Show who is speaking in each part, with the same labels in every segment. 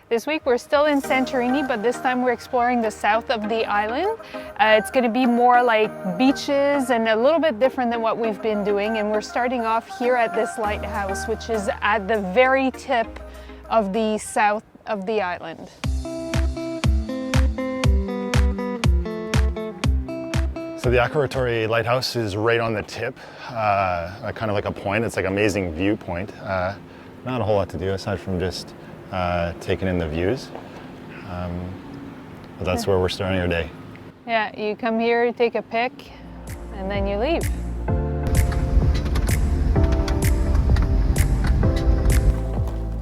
Speaker 1: This week we're still in Santorini, but this time we're exploring the south of the island. It's going to be more like beaches and a little bit different than what we've been doing. And we're starting off here at this lighthouse, which is at the very tip of the south of the island.
Speaker 2: So the Akrotiri Lighthouse is right on the tip, kind of like a point. It's like an amazing viewpoint. Not a whole lot to do aside from just taking in the views. But that's where we're starting our day.
Speaker 1: Yeah, you come here, you take a pic, and then you leave.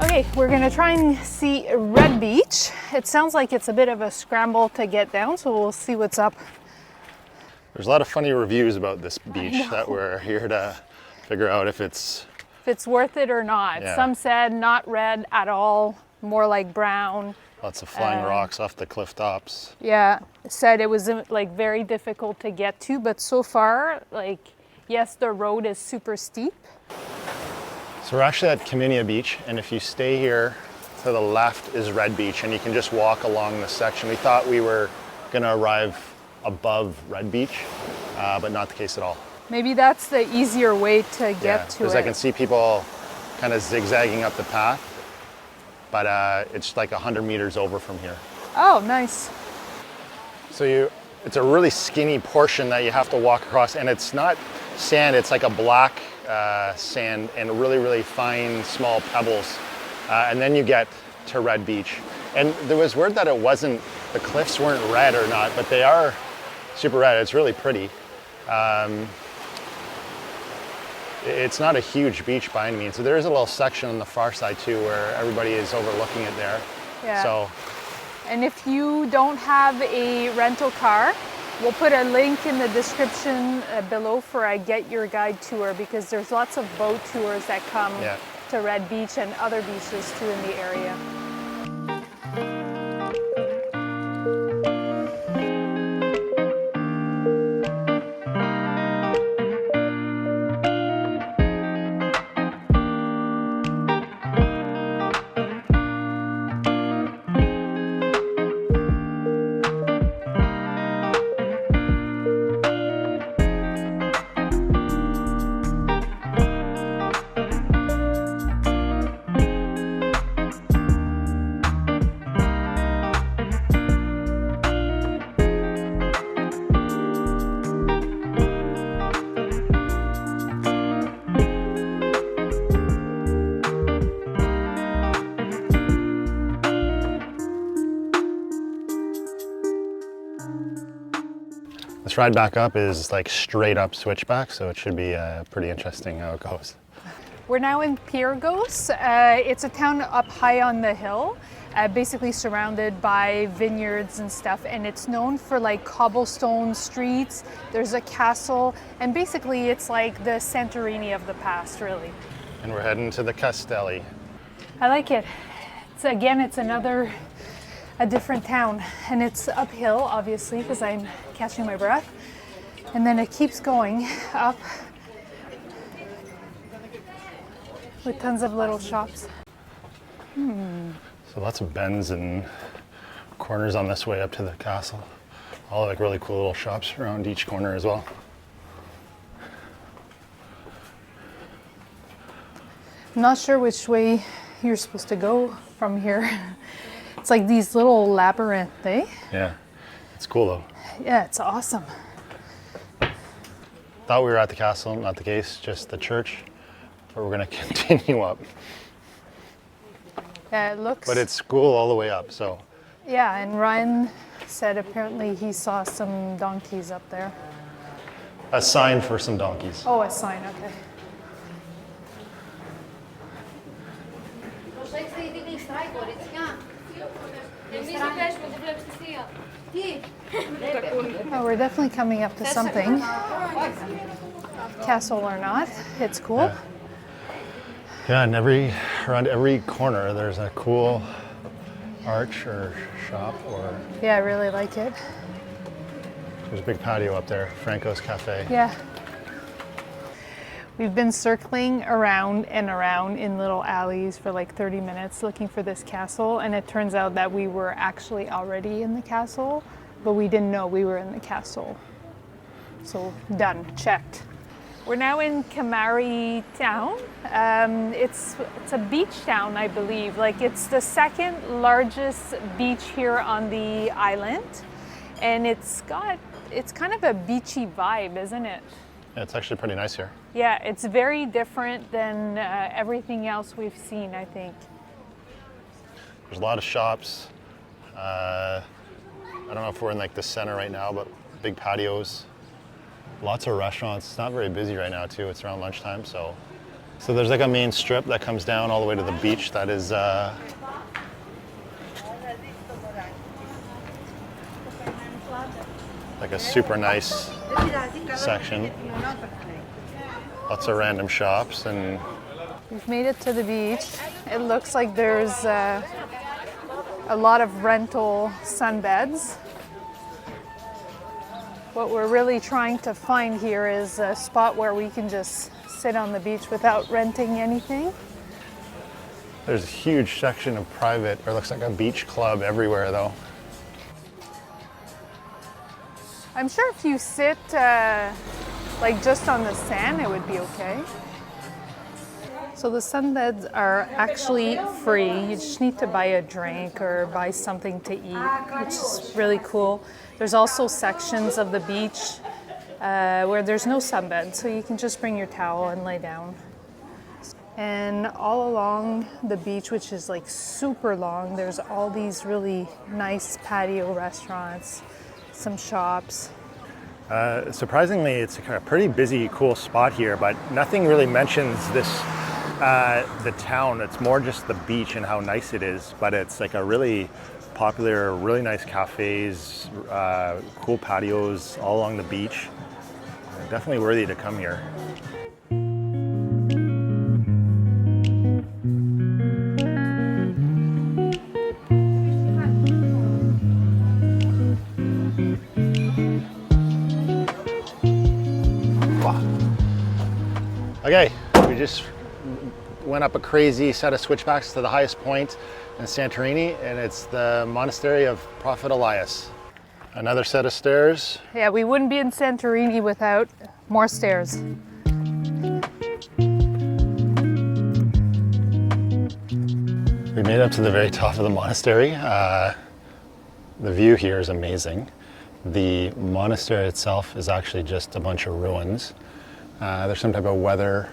Speaker 1: Okay, we're gonna try and see Red Beach. It sounds like it's a bit of a scramble to get down, so we'll see what's up.
Speaker 2: There's a lot of funny reviews about this beach that we're here to figure out if it's
Speaker 1: worth it or not.
Speaker 2: Yeah.
Speaker 1: Some said not red at all, more like brown.
Speaker 2: Lots of flying rocks off the cliff tops.
Speaker 1: Yeah, said it was like very difficult to get to, but so far, like, yes, the road is super steep.
Speaker 2: So we're actually at Kamari Beach, and if you stay here, to the left is Red Beach, and you can just walk along the section. We thought we were gonna arrive above Red Beach, but not the case at all.
Speaker 1: Maybe that's the easier way to get to it.
Speaker 2: Because I can see people kind of zigzagging up the path, but it's like 100 meters over from here.
Speaker 1: Oh, nice.
Speaker 2: So it's a really skinny portion that you have to walk across, and it's not sand, it's like a black sand and really, really fine, small pebbles. And then you get to Red Beach. And there was word that the cliffs weren't red or not, but they are super red. It's really pretty. It's not a huge beach by any means. So there is a little section on the far side too where everybody is overlooking it there.
Speaker 1: Yeah.
Speaker 2: So,
Speaker 1: and if you don't have a rental car, we'll put a link in the description below for a Get Your Guide tour, because there's lots of boat tours that come to Red Beach and other beaches too in the area.
Speaker 2: this ride back up is like straight up switchback, so it should be pretty interesting how it goes.
Speaker 1: We're now in Pyrgos. It's a town up high on the hill, basically surrounded by vineyards and stuff, and it's known for like cobblestone streets. There's a castle, and basically it's like the Santorini of the past, really.
Speaker 2: And we're heading to the Castelli.
Speaker 1: I like it. It's a different town, and it's uphill, obviously, because I'm catching my breath. And then it keeps going up with tons of little shops.
Speaker 2: So lots of bends and corners on this way up to the castle. All like really cool little shops around each corner as well.
Speaker 1: I'm not sure which way you're supposed to go from here. It's like these little labyrinth, eh?
Speaker 2: Yeah, it's cool though.
Speaker 1: Yeah, it's awesome.
Speaker 2: Thought we were at the castle, not the case, just the church. But we're gonna continue up.
Speaker 1: Yeah, it looks...
Speaker 2: But it's school all the way up, so.
Speaker 1: Yeah, and Ryan said apparently he saw some donkeys up there.
Speaker 2: A sign for some donkeys.
Speaker 1: Oh, a sign, okay. Oh, we're definitely coming up to something. Castle or not, it's cool.
Speaker 2: Yeah, and around every corner there's a cool arch or shop or...
Speaker 1: Yeah, I really like it.
Speaker 2: There's a big patio up there, Franco's Cafe.
Speaker 1: Yeah. We've been circling around and around in little alleys for like 30 minutes looking for this castle, and it turns out that we were actually already in the castle, but we didn't know we were in the castle. So done, checked. We're now in Kamari town. It's a beach town, I believe. Like, it's the second largest beach here on the island, and it's kind of a beachy vibe, isn't it?
Speaker 2: Yeah, it's actually pretty nice here.
Speaker 1: Yeah, it's very different than everything else we've seen, I think.
Speaker 2: There's a lot of shops. I don't know if we're in like the center right now, but big patios. Lots of restaurants. It's not very busy right now too. It's around lunchtime, so there's like a main strip that comes down all the way to the beach that is like a super nice section. Lots of random shops, and
Speaker 1: We've made it to the beach. It looks like there's a lot of rental sunbeds. What we're really trying to find here is a spot where we can just sit on the beach without renting anything.
Speaker 2: there's a huge section of private, or looks like a beach club everywhere though.
Speaker 1: I'm sure if you sit like just on the sand, it would be okay. So the sunbeds are actually free. You just need to buy a drink or buy something to eat, which is really cool. There's also sections of the beach where there's no sunbed, so you can just bring your towel and lay down. And all along the beach, which is like super long, there's all these really nice patio restaurants, some shops.
Speaker 2: Surprisingly, it's a pretty busy, cool spot here, but nothing really mentions this, the town. It's more just the beach and how nice it is, but it's like a really popular, really nice cafes, cool patios all along the beach. Definitely worthy to come here. Okay, we just went up a crazy set of switchbacks to the highest point in Santorini, and it's the Monastery of Prophet Elias. Another set of stairs.
Speaker 1: Yeah, we wouldn't be in Santorini without more stairs.
Speaker 2: We made it up to the very top of the monastery. The view here is amazing. The monastery itself is actually just a bunch of ruins. There's some type of weather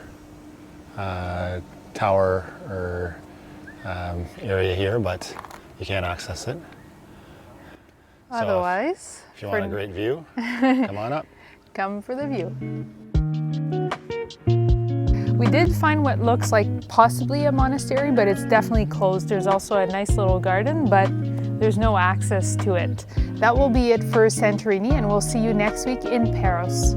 Speaker 2: tower or area here, but you can't access it.
Speaker 1: Otherwise,
Speaker 2: if you want a great view, come on up.
Speaker 1: Come for the view. We did find what looks like possibly a monastery, but it's definitely closed. There's also a nice little garden, but there's no access to it. That will be it for Santorini, and we'll see you next week in Pyrgos.